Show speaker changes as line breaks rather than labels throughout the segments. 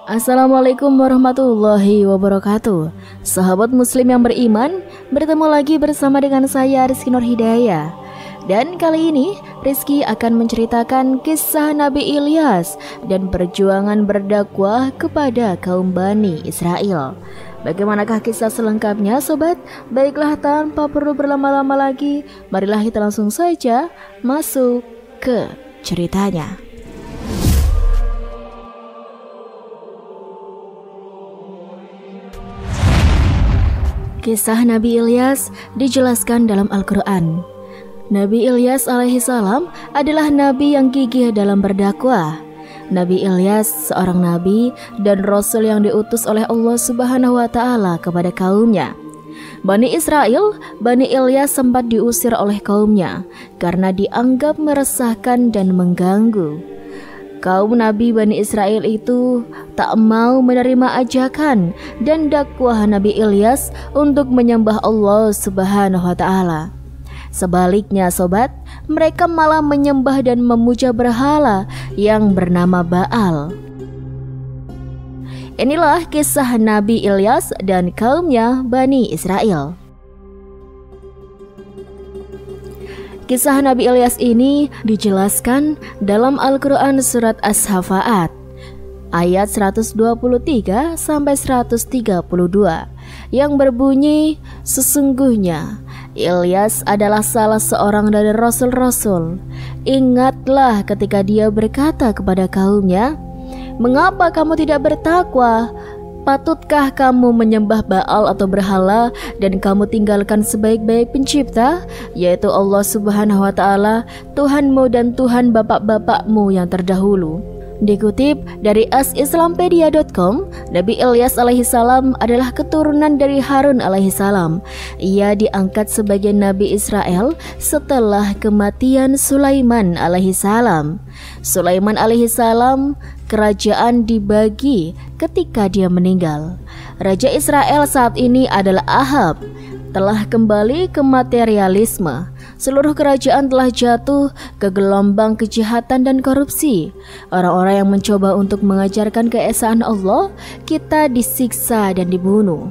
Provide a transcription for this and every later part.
Assalamualaikum warahmatullahi wabarakatuh. Sahabat muslim yang beriman, bertemu lagi bersama dengan saya Rizky Nur Hidayah. Dan kali ini Rizky akan menceritakan kisah Nabi Ilyas dan perjuangan berdakwah kepada kaum Bani Israel. Bagaimanakah kisah selengkapnya sobat? Baiklah, tanpa perlu berlama-lama lagi, marilah kita langsung saja masuk ke ceritanya. Kisah Nabi Ilyas dijelaskan dalam Al-Quran. Nabi Ilyas alaihissalam adalah nabi yang gigih dalam berdakwah. Nabi Ilyas seorang nabi dan rasul yang diutus oleh Allah Subhanahu wa taala kepada kaumnya. Bani Israel, Bani Ilyas sempat diusir oleh kaumnya karena dianggap meresahkan dan mengganggu. Kaum Nabi Bani Israel itu tak mau menerima ajakan dan dakwah Nabi Ilyas untuk menyembah Allah Subhanahu wa taala. Sebaliknya sobat, mereka malah menyembah dan memuja berhala yang bernama Baal. Inilah kisah Nabi Ilyas dan kaumnya Bani Israel. Kisah Nabi Ilyas ini dijelaskan dalam Al-Quran surat As-Saffat ayat 123 sampai 132 yang berbunyi, sesungguhnya Ilyas adalah salah seorang dari rasul-rasul. Ingatlah ketika dia berkata kepada kaumnya, mengapa kamu tidak bertakwa? Patutkah kamu menyembah Baal atau berhala dan kamu tinggalkan sebaik-baik pencipta, yaitu Allah Subhanahu wa taala, Tuhanmu dan Tuhan bapak-bapakmu yang terdahulu. Dikutip dari asislampedia.com, Nabi Ilyas alaihissalam adalah keturunan dari Harun alaihissalam. Ia diangkat sebagai Nabi Israel setelah kematian Sulaiman alaihissalam. Sulaiman alaihissalam, kerajaan dibagi ketika dia meninggal. Raja Israel saat ini adalah Ahab. Telah kembali ke materialisme. Seluruh kerajaan telah jatuh ke gelombang kejahatan dan korupsi. Orang-orang yang mencoba untuk mengajarkan keesaan Allah, kita disiksa dan dibunuh.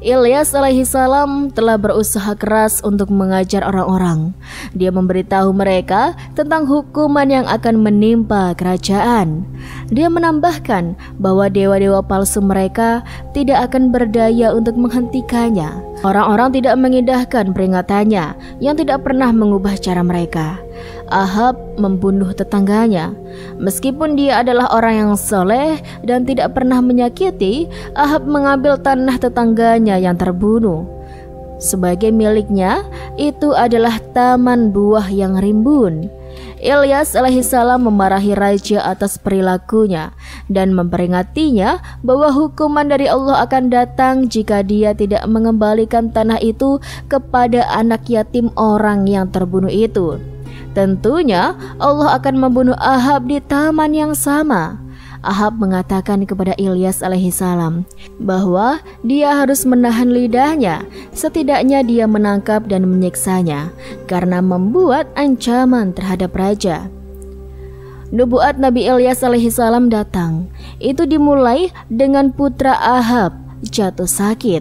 Ilyas alaihissalam telah berusaha keras untuk mengajar orang-orang. Dia memberitahu mereka tentang hukuman yang akan menimpa kerajaan. Dia menambahkan bahwa dewa-dewa palsu mereka tidak akan berdaya untuk menghentikannya. Orang-orang tidak mengindahkan peringatannya yang tidak pernah mengubah cara mereka. Ahab membunuh tetangganya. Meskipun dia adalah orang yang soleh dan tidak pernah menyakiti, Ahab mengambil tanah tetangganya yang terbunuh sebagai miliknya. Itu adalah taman buah yang rimbun. Ilyas alaihissalam memarahi raja atas perilakunya dan memperingatinya bahwa hukuman dari Allah akan datang jika dia tidak mengembalikan tanah itu kepada anak yatim orang yang terbunuh itu. Tentunya Allah akan membunuh Ahab di taman yang sama. Ahab mengatakan kepada Ilyas alaihissalam bahwa dia harus menahan lidahnya, setidaknya dia menangkap dan menyiksanya karena membuat ancaman terhadap raja. Nubuat Nabi Ilyas alaihissalam datang. Itu dimulai dengan putra Ahab jatuh sakit.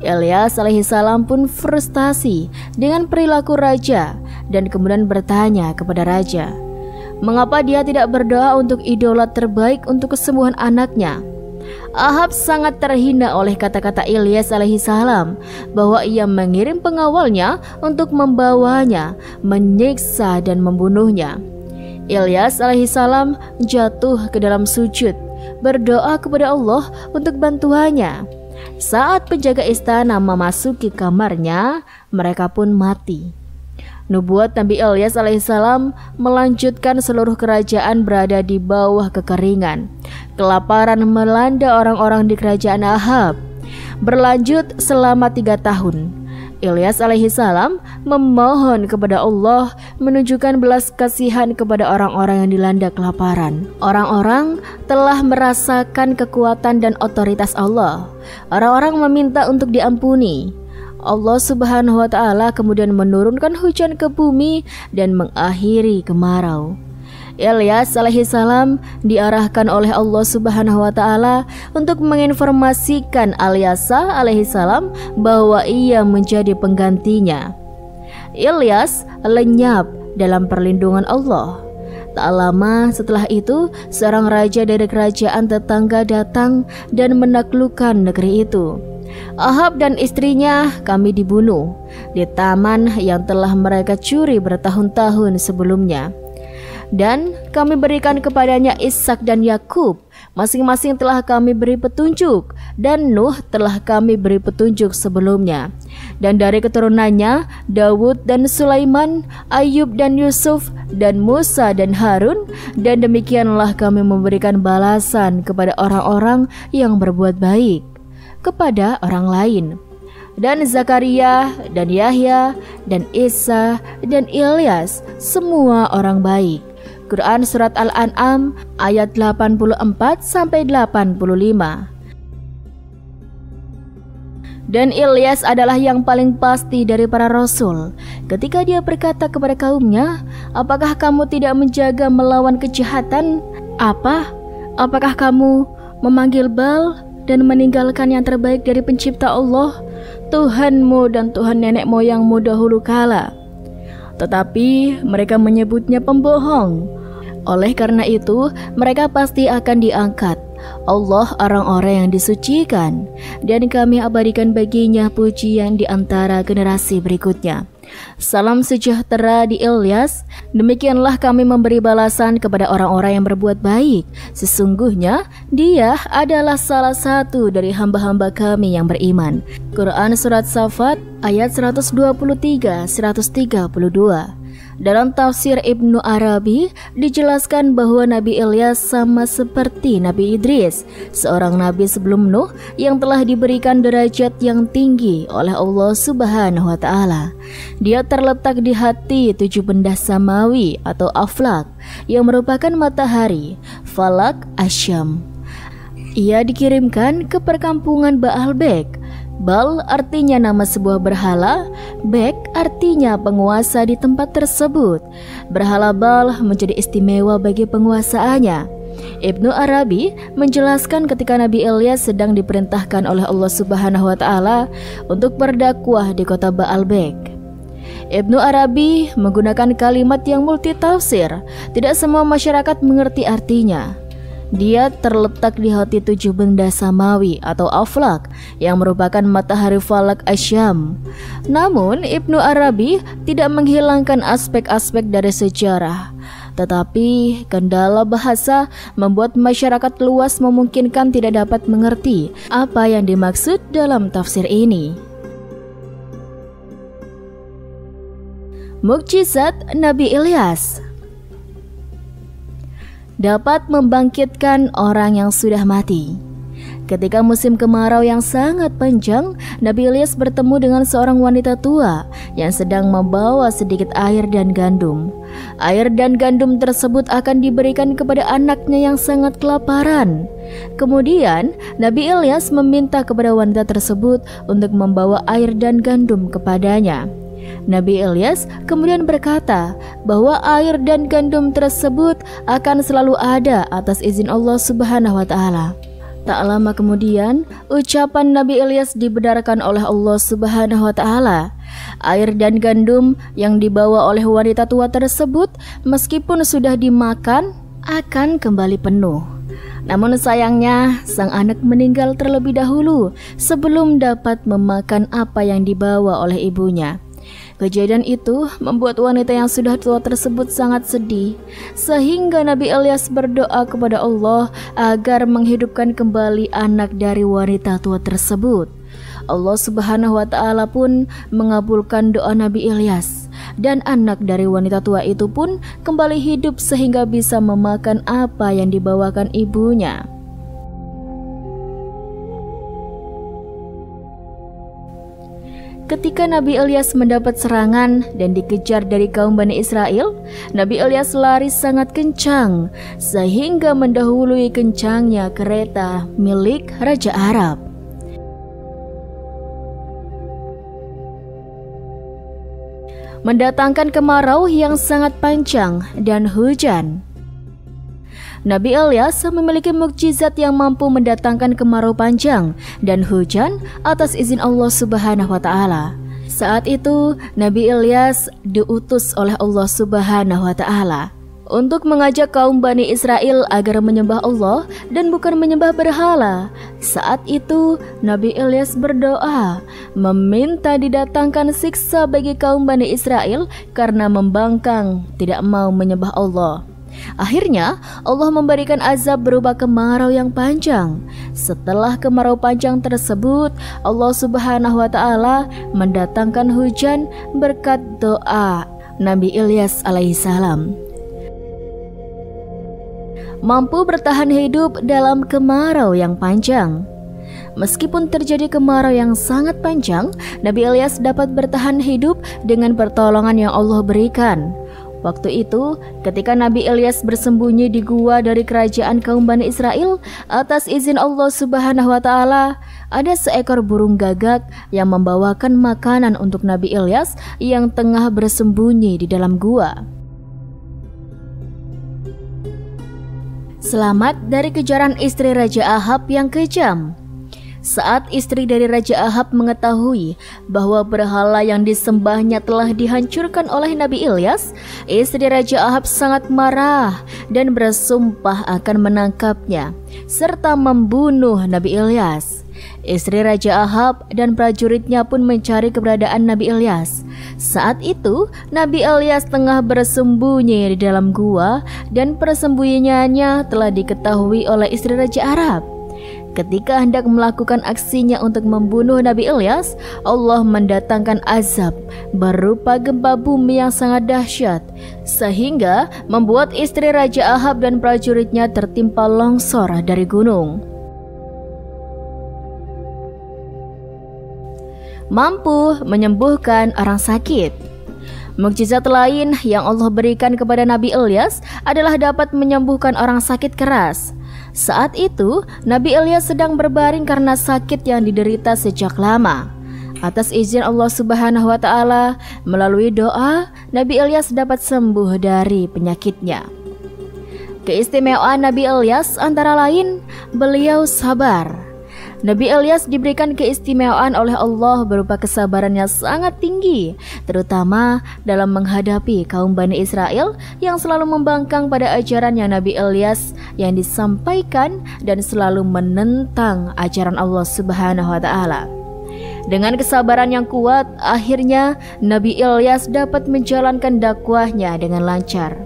Ilyas alaihissalam pun frustasi dengan perilaku raja dan kemudian bertanya kepada raja, mengapa dia tidak berdoa untuk idola terbaik untuk kesembuhan anaknya? Ahab sangat terhina oleh kata-kata Ilyas alaihissalam bahwa ia mengirim pengawalnya untuk membawanya, menyiksa dan membunuhnya. Ilyas alaihissalam jatuh ke dalam sujud, berdoa kepada Allah untuk bantuannya. Saat penjaga istana memasuki kamarnya, mereka pun mati. Nubuat Nabi Ilyas alaihissalam melanjutkan seluruh kerajaan berada di bawah kekeringan. Kelaparan melanda orang-orang di kerajaan Ahab. Berlanjut selama 3 tahun. Ilyas alaihissalam memohon kepada Allah menunjukkan belas kasihan kepada orang-orang yang dilanda kelaparan. Orang-orang telah merasakan kekuatan dan otoritas Allah. Orang-orang meminta untuk diampuni. Allah Subhanahu wa taala kemudian menurunkan hujan ke bumi dan mengakhiri kemarau. Ilyas alaihissalam diarahkan oleh Allah Subhanahu wa taala untuk menginformasikan Alyasa alaihissalam bahwa ia menjadi penggantinya. Ilyas lenyap dalam perlindungan Allah. Tak lama setelah itu, seorang raja dari kerajaan tetangga datang dan menaklukkan negeri itu. Ahab dan istrinya kami dibunuh di taman yang telah mereka curi bertahun-tahun sebelumnya. Dan kami berikan kepadanya Ishak dan Yakub, masing-masing telah kami beri petunjuk, dan Nuh telah kami beri petunjuk sebelumnya. Dan dari keturunannya Daud dan Sulaiman, Ayub dan Yusuf, dan Musa dan Harun. Dan demikianlah kami memberikan balasan kepada orang-orang yang berbuat baik kepada orang lain. Dan Zakaria dan Yahya dan Isa dan Ilyas semua orang baik. Quran Surat Al-An'am ayat 84-85. Dan Ilyas adalah yang paling pasti dari para rasul. Ketika dia berkata kepada kaumnya, apakah kamu tidak menjaga melawan kejahatan? Apakah kamu memanggil Baal dan meninggalkan yang terbaik dari pencipta Allah, Tuhanmu dan Tuhan nenek moyangmu dahulu kala? Tetapi mereka menyebutnya pembohong. Oleh karena itu, mereka pasti akan diangkat Allah orang-orang yang disucikan, dan kami abadikan baginya pujian di antara generasi berikutnya. Salam sejahtera di Ilyas. Demikianlah kami memberi balasan kepada orang-orang yang berbuat baik. Sesungguhnya dia adalah salah satu dari hamba-hamba kami yang beriman. Quran Surat Safat ayat 123-132. Dalam tafsir Ibnu Arabi dijelaskan bahwa Nabi Ilyas sama seperti Nabi Idris, seorang nabi sebelum Nuh yang telah diberikan derajat yang tinggi oleh Allah Subhanahu wa taala. Dia terletak di hati 7 benda samawi atau aflak yang merupakan matahari, falak, asyam. Ia dikirimkan ke perkampungan Baalbek. Baal artinya nama sebuah berhala, Bek artinya penguasa di tempat tersebut. Berhala Baal menjadi istimewa bagi penguasaannya. Ibnu Arabi menjelaskan ketika Nabi Ilyas sedang diperintahkan oleh Allah Subhanahu wa taala untuk berdakwah di kota Baalbek. Ibnu Arabi menggunakan kalimat yang multitafsir. Tidak semua masyarakat mengerti artinya. Dia terletak di hati 7 benda samawi atau aflak yang merupakan matahari, falak, asyam. Namun Ibnu Arabi tidak menghilangkan aspek-aspek dari sejarah. Tetapi kendala bahasa membuat masyarakat luas memungkinkan tidak dapat mengerti apa yang dimaksud dalam tafsir ini. Mukjizat Nabi Ilyas dapat membangkitkan orang yang sudah mati. Ketika musim kemarau yang sangat panjang, Nabi Ilyas bertemu dengan seorang wanita tua yang sedang membawa sedikit air dan gandum. Air dan gandum tersebut akan diberikan kepada anaknya yang sangat kelaparan. Kemudian Nabi Ilyas meminta kepada wanita tersebut untuk membawa air dan gandum kepadanya. Nabi Ilyas kemudian berkata bahwa air dan gandum tersebut akan selalu ada atas izin Allah Subhanahu wa taala. Tak lama kemudian, ucapan Nabi Ilyas dibenarkan oleh Allah Subhanahu wa taala. Air dan gandum yang dibawa oleh wanita tua tersebut meskipun sudah dimakan akan kembali penuh. Namun sayangnya sang anak meninggal terlebih dahulu sebelum dapat memakan apa yang dibawa oleh ibunya. Kejadian itu membuat wanita yang sudah tua tersebut sangat sedih, sehingga Nabi Ilyas berdoa kepada Allah agar menghidupkan kembali anak dari wanita tua tersebut. Allah Subhanahu wa taala pun mengabulkan doa Nabi Ilyas, dan anak dari wanita tua itu pun kembali hidup sehingga bisa memakan apa yang dibawakan ibunya. Ketika Nabi Ilyas mendapat serangan dan dikejar dari kaum Bani Israel, Nabi Ilyas lari sangat kencang sehingga mendahului kencangnya kereta milik Raja Arab. Mendatangkan kemarau yang sangat panjang dan hujan. Nabi Ilyas memiliki mukjizat yang mampu mendatangkan kemarau panjang dan hujan atas izin Allah Subhanahu wa Ta'ala. Saat itu, Nabi Ilyas diutus oleh Allah Subhanahu wa Ta'ala untuk mengajak kaum Bani Israel agar menyembah Allah dan bukan menyembah berhala. Saat itu, Nabi Ilyas berdoa, meminta didatangkan siksa bagi kaum Bani Israel karena membangkang, tidak mau menyembah Allah. Akhirnya, Allah memberikan azab berupa kemarau yang panjang. Setelah kemarau panjang tersebut, Allah Subhanahu wa Ta'ala mendatangkan hujan berkat doa Nabi Ilyas alaihissalam. Mampu bertahan hidup dalam kemarau yang panjang. Meskipun terjadi kemarau yang sangat panjang, Nabi Ilyas dapat bertahan hidup dengan pertolongan yang Allah berikan. Waktu itu, ketika Nabi Ilyas bersembunyi di gua dari kerajaan kaum Bani Israel, atas izin Allah Subhanahu wa Ta'ala, ada seekor burung gagak yang membawakan makanan untuk Nabi Ilyas yang tengah bersembunyi di dalam gua. Selamat dari kejaran istri Raja Ahab yang kejam. Saat istri dari Raja Ahab mengetahui bahwa berhala yang disembahnya telah dihancurkan oleh Nabi Ilyas, istri Raja Ahab sangat marah dan bersumpah akan menangkapnya serta membunuh Nabi Ilyas. Istri Raja Ahab dan prajuritnya pun mencari keberadaan Nabi Ilyas. Saat itu, Nabi Ilyas tengah bersembunyi di dalam gua dan persembunyiannya telah diketahui oleh istri Raja Arab. Ketika hendak melakukan aksinya untuk membunuh Nabi Ilyas, Allah mendatangkan azab berupa gempa bumi yang sangat dahsyat, sehingga membuat istri Raja Ahab dan prajuritnya tertimpa longsor dari gunung. Mampu menyembuhkan orang sakit. Mukjizat lain yang Allah berikan kepada Nabi Ilyas adalah dapat menyembuhkan orang sakit keras. Saat itu, Nabi Ilyas sedang berbaring karena sakit yang diderita sejak lama. Atas izin Allah Subhanahu wa Ta'ala, melalui doa, Nabi Ilyas dapat sembuh dari penyakitnya. Keistimewaan Nabi Ilyas antara lain, beliau sabar. Nabi Ilyas diberikan keistimewaan oleh Allah berupa kesabaran yang sangat tinggi, terutama dalam menghadapi kaum Bani Israel yang selalu membangkang pada ajaran yang Nabi Ilyas yang disampaikan dan selalu menentang ajaran Allah Subhanahu wa Ta'ala. Dengan kesabaran yang kuat, akhirnya Nabi Ilyas dapat menjalankan dakwahnya dengan lancar.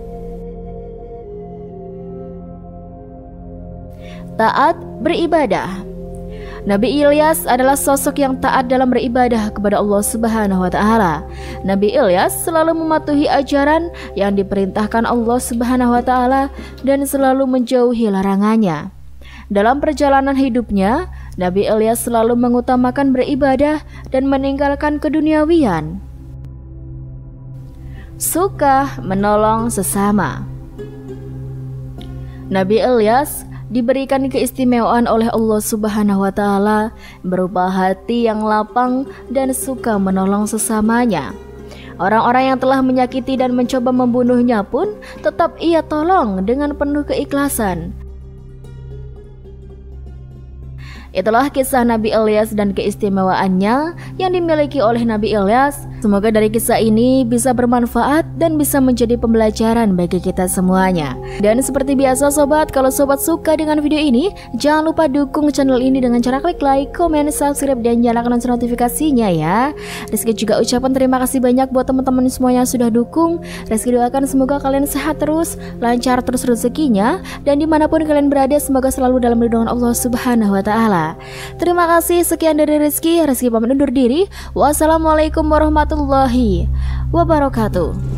Taat beribadah. Nabi Ilyas adalah sosok yang taat dalam beribadah kepada Allah Subhanahu wa Ta'ala. Nabi Ilyas selalu mematuhi ajaran yang diperintahkan Allah Subhanahu wa Ta'ala dan selalu menjauhi larangannya. Dalam perjalanan hidupnya, Nabi Ilyas selalu mengutamakan beribadah dan meninggalkan keduniawian. Suka menolong sesama. Nabi Ilyas diberikan keistimewaan oleh Allah Subhanahu wa Ta'ala berupa hati yang lapang dan suka menolong sesamanya. Orang-orang yang telah menyakiti dan mencoba membunuhnya pun tetap ia tolong dengan penuh keikhlasan. Itulah kisah Nabi Ilyas dan keistimewaannya yang dimiliki oleh Nabi Ilyas. Semoga dari kisah ini bisa bermanfaat dan bisa menjadi pembelajaran bagi kita semuanya. Dan seperti biasa sobat, kalau sobat suka dengan video ini, jangan lupa dukung channel ini dengan cara klik like, komen, subscribe, dan nyalakan lonceng notifikasinya ya. Rizky juga ucapan terima kasih banyak buat teman-teman semuanya yang sudah dukung. Rizky doakan semoga kalian sehat terus, lancar terus rezekinya, dan dimanapun kalian berada semoga selalu dalam lindungan Allah Subhanahu wa Ta'ala. Terima kasih, sekian dari Rizky pamit undur diri. Wassalamualaikum warahmatullahi wabarakatuh.